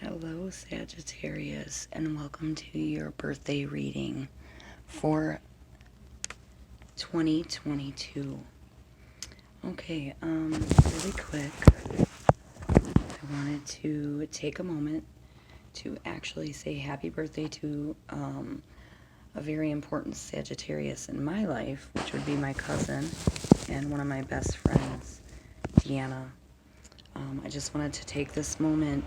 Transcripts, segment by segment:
Hello, Sagittarius, and welcome to your birthday reading for 2022. Okay, really quick, I wanted to take a moment to actually say happy birthday to a very important Sagittarius in my life, which would be my cousin and one of my best friends, Deanna. I just wanted to take this moment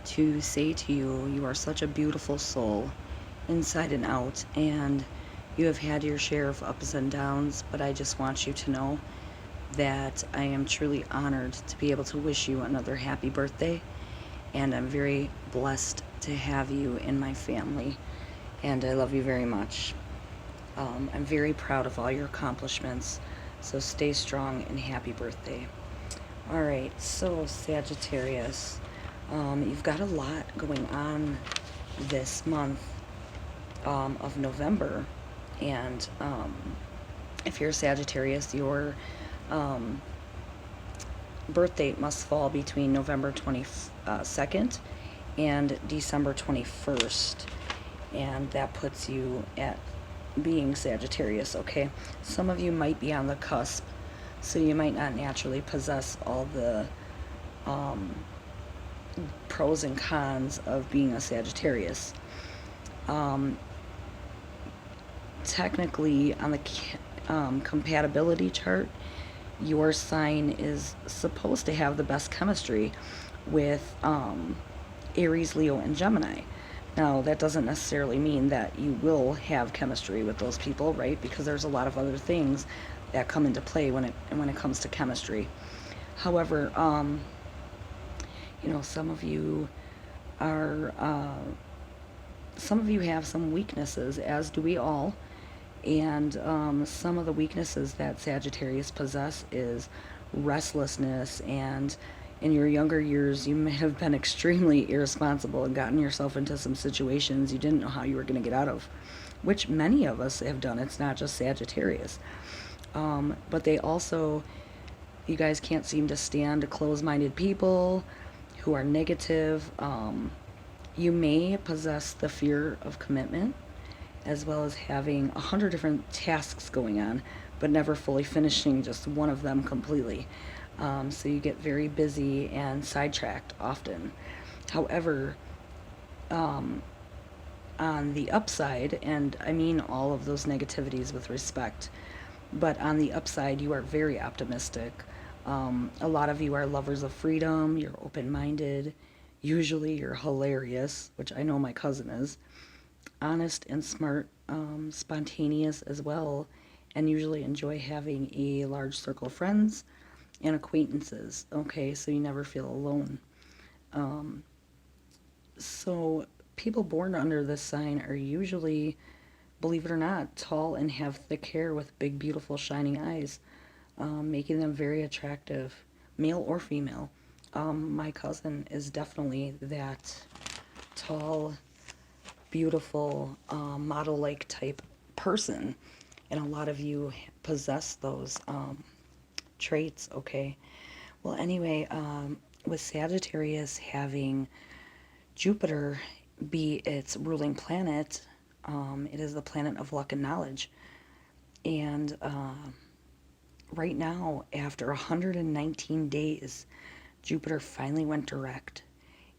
to say to you, you are such a beautiful soul, inside and out, and you have had your share of ups and downs, but I just want you to know that I am truly honored to be able to wish you another happy birthday, and I'm very blessed to have you in my family, and I love you very much. I'm very proud of all your accomplishments, so stay strong and happy birthday. All right, so Sagittarius, you've got a lot going on this month of November, and if you're a Sagittarius, your um, birth date must fall between November 22nd and December 21st, and that puts you at being Sagittarius, okay? Some of you might be on the cusp, so you might not naturally possess all the pros and cons of being a Sagittarius. Technically, on the compatibility chart, your sign is supposed to have the best chemistry with Aries, Leo, and Gemini. Now, that doesn't necessarily mean that you will have chemistry with those people, right? Because there's a lot of other things that come into play when it comes to chemistry. However, some of you are some of you have some weaknesses, as do we all. And some of the weaknesses that Sagittarius possess is restlessness, and in your younger years you may have been extremely irresponsible and gotten yourself into some situations you didn't know how you were going to get out of, which many of us have done. It's not just Sagittarius. But they also, you guys can't seem to stand closed-minded people who are negative. You may possess the fear of commitment, as well as having 100 different tasks going on, but never fully finishing just one of them completely. So you get very busy and sidetracked often. However, on the upside, and I mean all of those negativities with respect, but on the upside, you are very optimistic. A lot of you are lovers of freedom, you're open-minded, usually you're hilarious, which I know my cousin is, honest and smart, spontaneous as well, and usually enjoy having a large circle of friends and acquaintances. Okay, so you never feel alone. So people born under this sign are usually, believe it or not, tall and have thick hair with big, beautiful, shining eyes, making them very attractive, male or female. My cousin is definitely that tall, beautiful, model-like type person, and a lot of you possess those traits, okay? Well, anyway, with Sagittarius having Jupiter be its ruling planet, it is the planet of luck and knowledge. And right now, after 119 days, Jupiter finally went direct.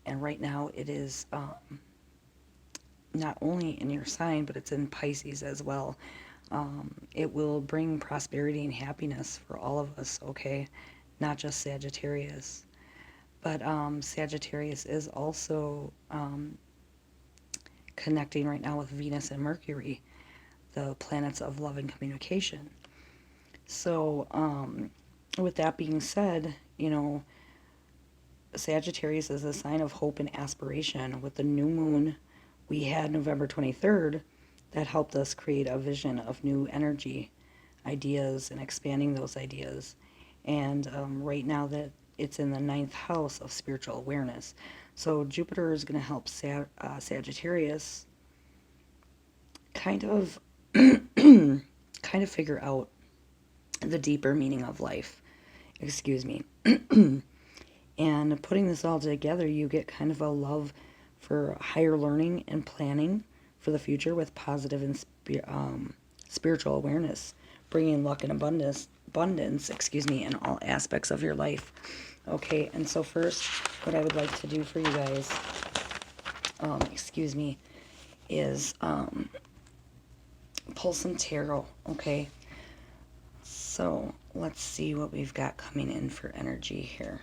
And right now it is not only in your sign, but it's in Pisces as well. It will bring prosperity and happiness for all of us, okay? Not just Sagittarius. But Sagittarius is also connecting right now with Venus and Mercury, the planets of love and communication. So, with that being said, Sagittarius is a sign of hope and aspiration. With the new moon we had November 23rd, that helped us create a vision of new energy, ideas, and expanding those ideas. And right now that it's in the ninth house of spiritual awareness. So Jupiter is going to help Sagittarius kind of kind of figure out the deeper meaning of life. Excuse me. And putting this all together, you get kind of a love for higher learning and planning for the future with positive and spiritual awareness, bringing luck and abundance, in all aspects of your life. Okay, and so first, what I would like to do for you guys, is pull some tarot. Okay, so let's see what we've got coming in for energy here.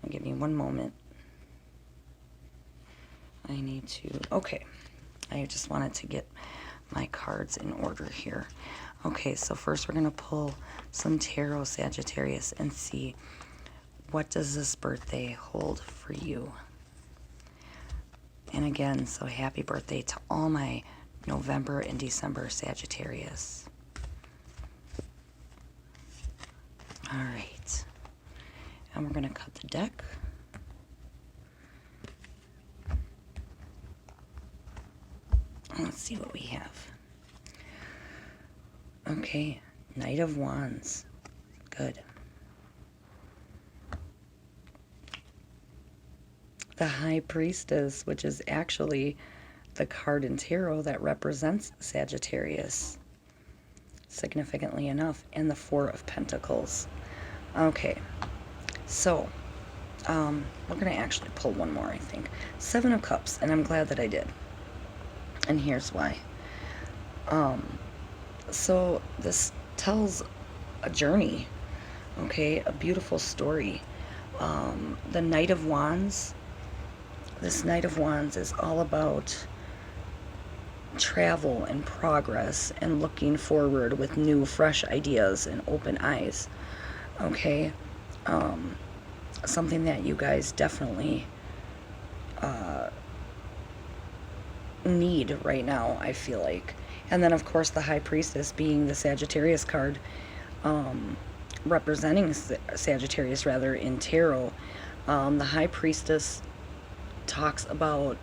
Give me one moment. Okay, I just wanted to get my cards in order here. Okay, so first we're going to pull some tarot, Sagittarius, and see what does this birthday hold for you. And again, so happy birthday to all my November and December Sagittarius. All right, and we're going to cut the deck. Let's see what we have. Okay, Knight of Wands. Good. The High Priestess, which is actually the card in tarot that represents Sagittarius, significantly enough, and the Four of Pentacles. Okay, so we're going to actually pull one more, I think. Seven of Cups, and I'm glad that I did. And here's why. So this tells a journey, okay, a beautiful story. The Knight of Wands, this Knight of Wands is all about travel and progress and looking forward with new, fresh ideas and open eyes, okay? Something that you guys definitely need right now, I feel like. And then, of course, the High Priestess being the Sagittarius card, representing Sagittarius, rather, in tarot. The High Priestess talks about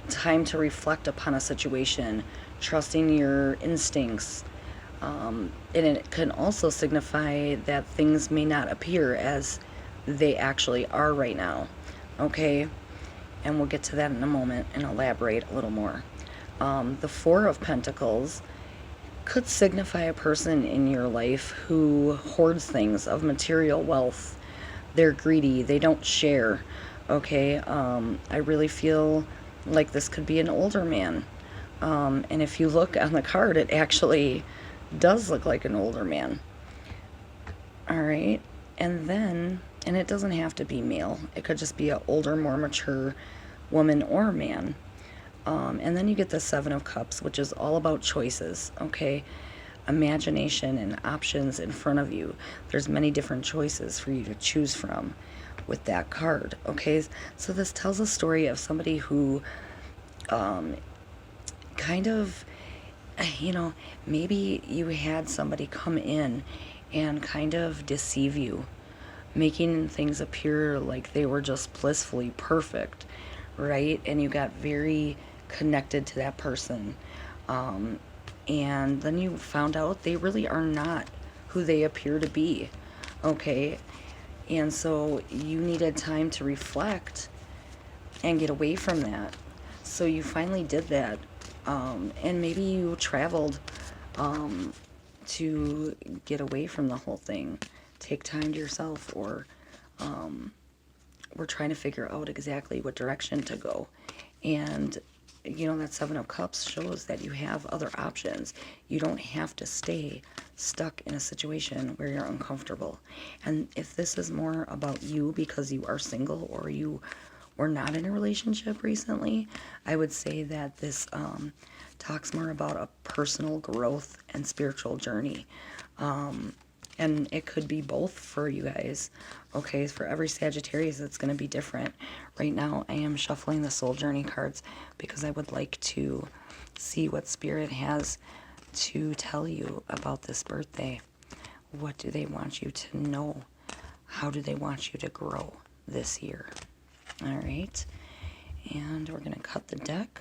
time to reflect upon a situation, trusting your instincts, and it can also signify that things may not appear as they actually are right now, okay? And we'll get to that in a moment and elaborate a little more. The Four of Pentacles could signify a person in your life who hoards things of material wealth. They're greedy, they don't share, okay? I really feel like this could be an older man. And if you look on the card, it actually does look like an older man. All right, and it doesn't have to be male. It could just be an older, more mature woman or man. And then you get the Seven of Cups, which is all about choices, okay? Imagination and options in front of you. There's many different choices for you to choose from with that card, okay? So this tells a story of somebody who kind of, maybe you had somebody come in and kind of deceive you, making things appear like they were just blissfully perfect, right? And you got very connected to that person. And then you found out they really are not who they appear to be, okay? And so you needed time to reflect and get away from that. So you finally did that. And maybe you traveled to get away from the whole thing. Take time to yourself, or we're trying to figure out exactly what direction to go. And that Seven of Cups shows that you have other options. You don't have to stay stuck in a situation where you're uncomfortable. And if this is more about you because you are single or you were not in a relationship recently, I would say that this talks more about a personal growth and spiritual journey. And it could be both for you guys. Okay, for every Sagittarius, it's going to be different. Right now, I am shuffling the Soul Journey cards because I would like to see what Spirit has to tell you about this birthday. What do they want you to know? How do they want you to grow this year? All right, and we're going to cut the deck.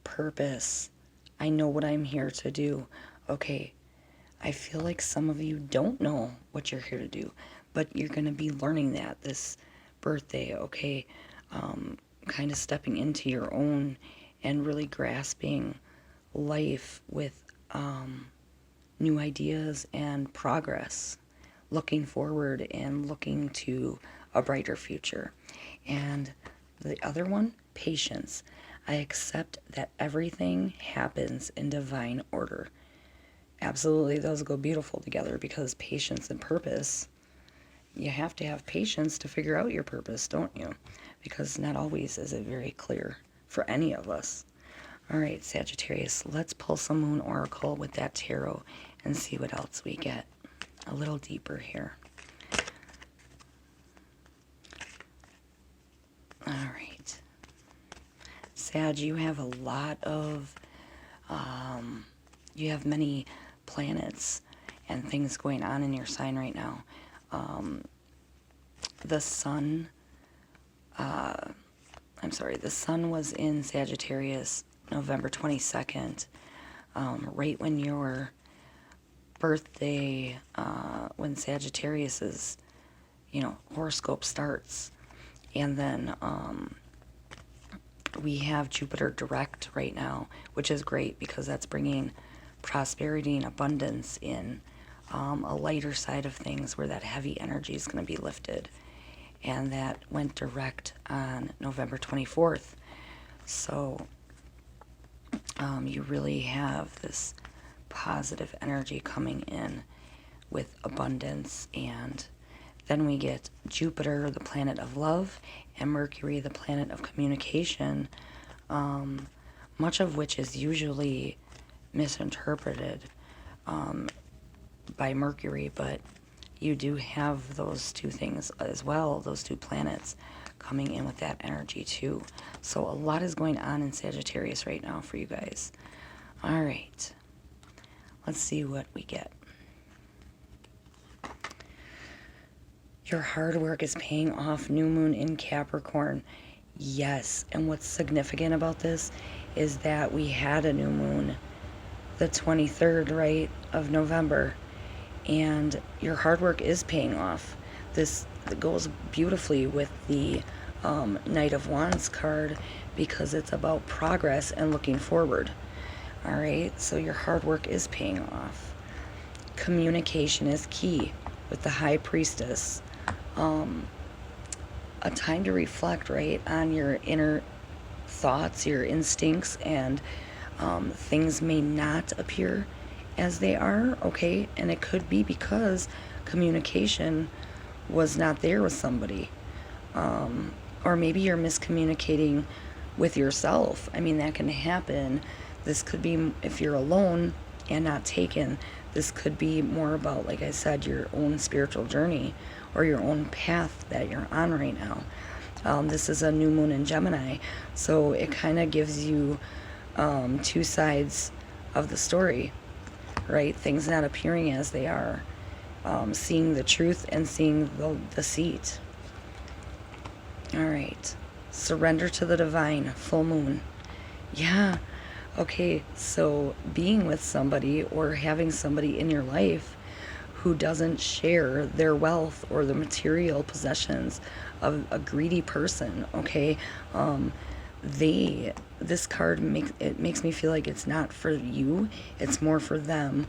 Purpose. I know what I'm here to do. Okay, I feel like some of you don't know what you're here to do, but you're going to be learning that this birthday, okay? Kind of stepping into your own and really grasping life with new ideas and progress, looking forward and looking to a brighter future. And the other one, patience. I accept that everything happens in divine order. Absolutely, those go beautiful together because patience and purpose, you have to have patience to figure out your purpose, don't you? Because not always is it very clear for any of us. All right, Sagittarius, let's pull some Moon Oracle with that tarot and see what else we get. A little deeper here. All right. Sag, you have a lot of, you have many planets and things going on in your sign right now. The sun, the sun was in Sagittarius November 22nd, right when your birthday, when Sagittarius's, horoscope starts. And then we have Jupiter direct right now, which is great because that's bringing prosperity and abundance in, a lighter side of things where that heavy energy is going to be lifted. And that went direct on November 24th. So you really have this positive energy coming in with abundance. And then we get Jupiter, the planet of love, and Mercury, the planet of communication, much of which is usually misinterpreted by Mercury, but you do have those two things as well, those two planets coming in with that energy too. So a lot is going on in Sagittarius right now for you guys. All right, let's see what we get. Your hard work is paying off, new moon in Capricorn. Yes, and what's significant about this is that we had a new moon the 23rd, right, of November, and your hard work is paying off. This goes beautifully with the Knight of Wands card because it's about progress and looking forward. All right, so your hard work is paying off. Communication is key with the High Priestess. A time to reflect, right, on your inner thoughts, your instincts, and things may not appear as they are, okay? And it could be because communication was not there with somebody. Or maybe you're miscommunicating with yourself. I mean, that can happen. This could be, if you're alone and not taken, this could be more about, like I said, your own spiritual journey or your own path that you're on right now. This is a new moon in Gemini, so it kind of gives you two sides of the story, right? Things not appearing as they are, seeing the truth and seeing the deceit. All right, surrender to the divine, full moon. Yeah, okay, so being with somebody or having somebody in your life who doesn't share their wealth or the material possessions of a greedy person, okay? This card makes me feel like it's not for you, it's more for them.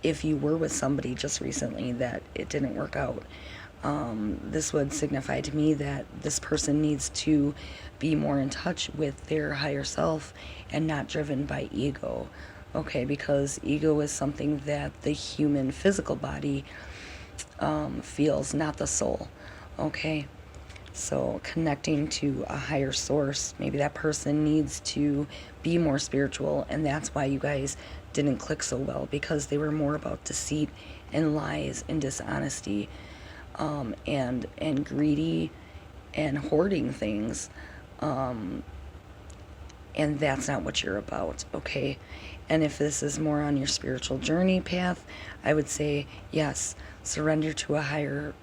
If you were with somebody just recently that it didn't work out, this would signify to me that this person needs to be more in touch with their higher self and not driven by ego. Okay, because ego is something that the human physical body feels, not the soul. Okay, so connecting to a higher source, maybe that person needs to be more spiritual, and that's why you guys didn't click so well, because they were more about deceit and lies and dishonesty, and greedy and hoarding things. And that's not what you're about, okay? And if this is more on your spiritual journey path, I would say, yes, surrender to a higher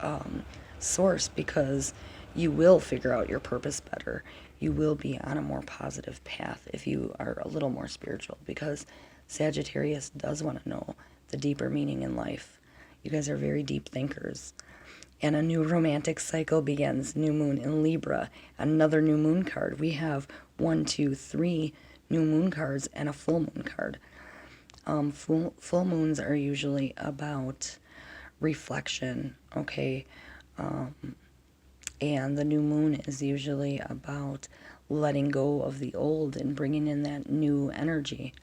source, because you will figure out your purpose better. You will be on a more positive path if you are a little more spiritual, because Sagittarius does want to know the deeper meaning in life. You guys are very deep thinkers. And a new romantic cycle begins. New moon in Libra. Another new moon card. We have 1, 2, 3 new moon cards and a full moon card. Full moons are usually about reflection, okay? And the new moon is usually about letting go of the old and bringing in that new energy.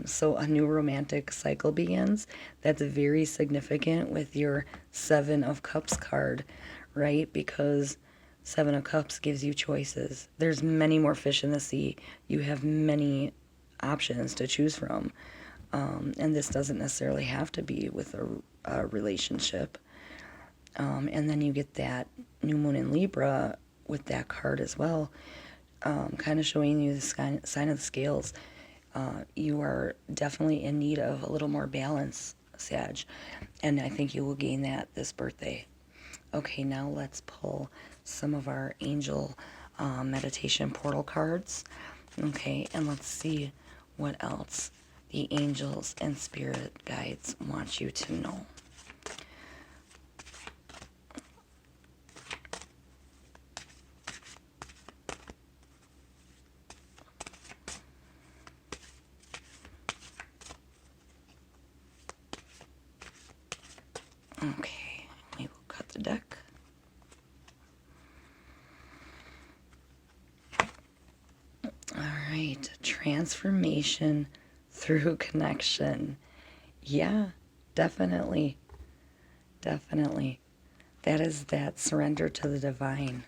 So a new romantic cycle begins. That's very significant with your Seven of Cups card, right? Because Seven of Cups gives you choices. There's many more fish in the sea. You have many options to choose from. And this doesn't necessarily have to be with a relationship. And then you get that new moon in Libra with that card as well, kind of showing you the sign of the scales. You are definitely in need of a little more balance, Sag, and I think you will gain that this birthday. Okay, now let's pull some of our angel meditation portal cards. Okay, and let's see what else the angels and spirit guides want you to know. Okay, we will cut the deck. All right, transformation through connection. Yeah, definitely. Definitely. That is that surrender to the divine.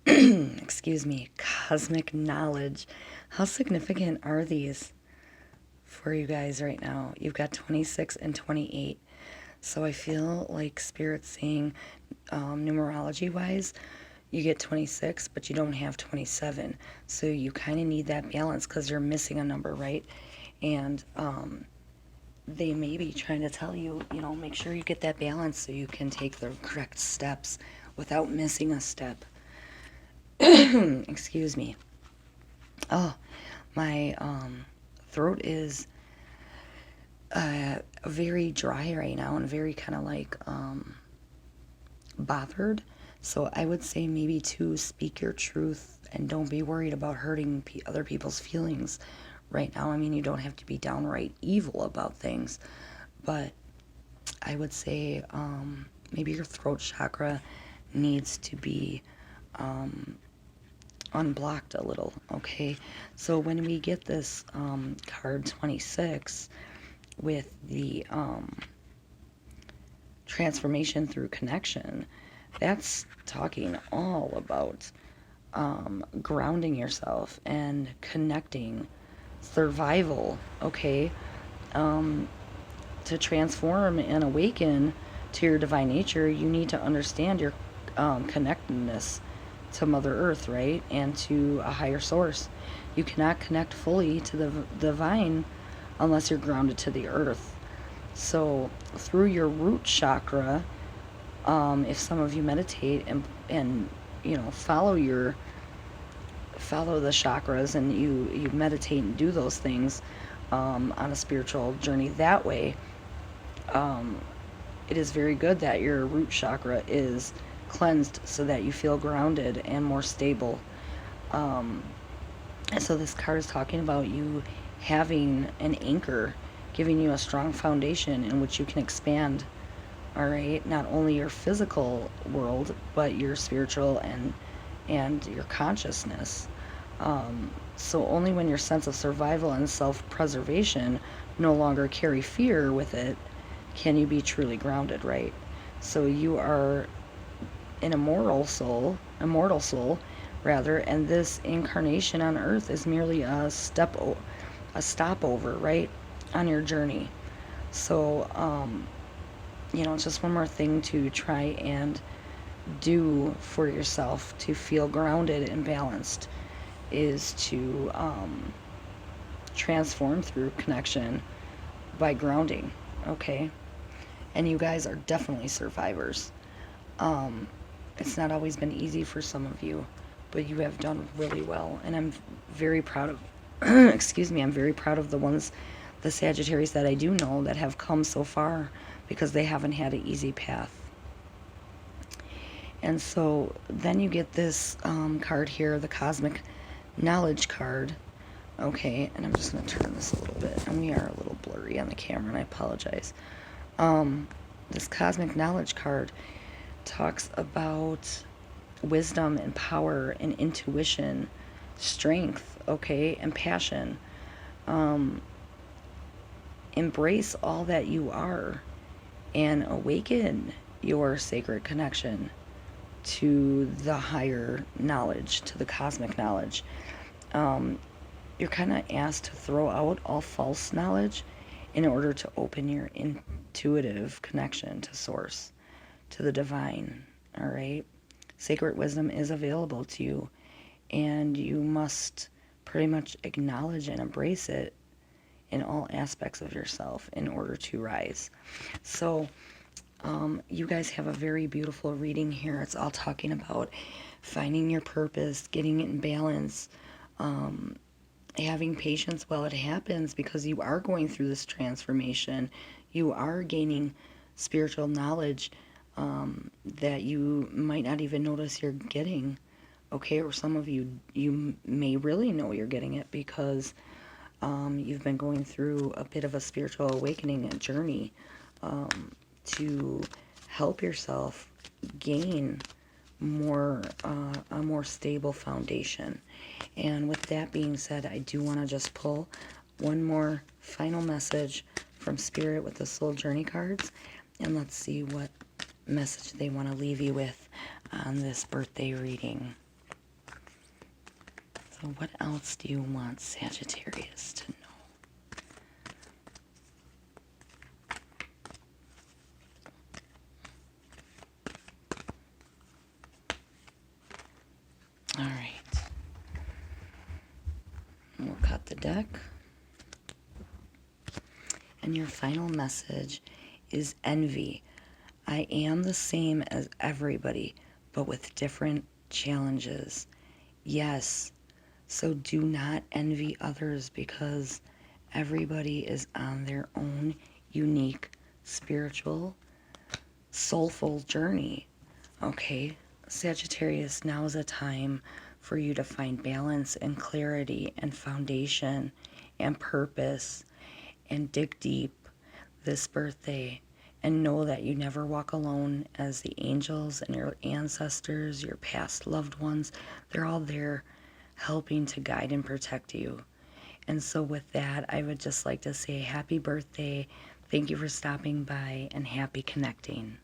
Excuse me, cosmic knowledge. How significant are these for you guys right now? You've got 26 and 28. So I feel like Spirit's saying, numerology wise, you get 26, but you don't have 27. So you kind of need that balance because you're missing a number, right? And they may be trying to tell you, make sure you get that balance so you can take the correct steps without missing a step. Excuse me. Oh, my throat is very dry right now and very kind of like bothered. So I would say maybe to speak your truth and don't be worried about hurting other people's feelings right now. I mean, you don't have to be downright evil about things, but I would say maybe your throat chakra needs to be unblocked a little, okay? So when we get this card 26 with the transformation through connection, that's talking all about grounding yourself and connecting, survival, okay? To transform and awaken to your divine nature, you need to understand your connectedness to Mother Earth, right? And to a higher source. You cannot connect fully to the divine unless you're grounded to the earth. So through your root chakra, if some of you meditate and follow the chakras and you meditate and do those things on a spiritual journey that way, it is very good that your root chakra is cleansed so that you feel grounded and more stable. And so this card is talking about you having an anchor, giving you a strong foundation in which you can expand, all right? Not only your physical world, but your spiritual and your consciousness. So only when your sense of survival and self-preservation no longer carry fear with it can you be truly grounded, right? So you are an immortal soul, and this incarnation on earth is merely a stopover, right, on your journey. So, it's just one more thing to try and do for yourself to feel grounded and balanced is to transform through connection by grounding, okay? And you guys are definitely survivors. It's not always been easy for some of you, but you have done really well, and I'm very proud of I'm very proud of the ones the Sagittarius that I do know that have come so far because they haven't had an easy path. And so then you get this card here, the Cosmic Knowledge card. Okay, and I'm just going to turn this a little bit. And we are a little blurry on the camera, and I apologize. This Cosmic Knowledge card talks about wisdom and power and intuition, strength, okay, and passion. Embrace all that you are and awaken your sacred connection to the higher knowledge, to the cosmic knowledge. You're kind of asked to throw out all false knowledge in order to open your intuitive connection to source, to the divine, all right? Sacred wisdom is available to you, and you must pretty much acknowledge and embrace it in all aspects of yourself in order to rise. So you guys have a very beautiful reading here. It's all talking about finding your purpose, getting it in balance, having patience while it happens, because you are going through this transformation. You are gaining spiritual knowledge that you might not even notice you're getting. Okay, or some of you may really know you're getting it because you've been going through a bit of a spiritual awakening and journey to help yourself gain more a more stable foundation. And with that being said, I do want to just pull one more final message from Spirit with the Soul Journey cards, and let's see what message they want to leave you with on this birthday reading. So what else do you want Sagittarius to know? All right. We'll cut the deck. And your final message is envy. I am the same as everybody, but with different challenges. Yes, so do not envy others because everybody is on their own unique, spiritual, soulful journey. Okay, Sagittarius, now is a time for you to find balance and clarity and foundation and purpose and dig deep this birthday and know that you never walk alone, as the angels and your ancestors, your past loved ones, they're all there helping to guide and protect you. And so with that, I would just like to say happy birthday. Thank you for stopping by and happy connecting.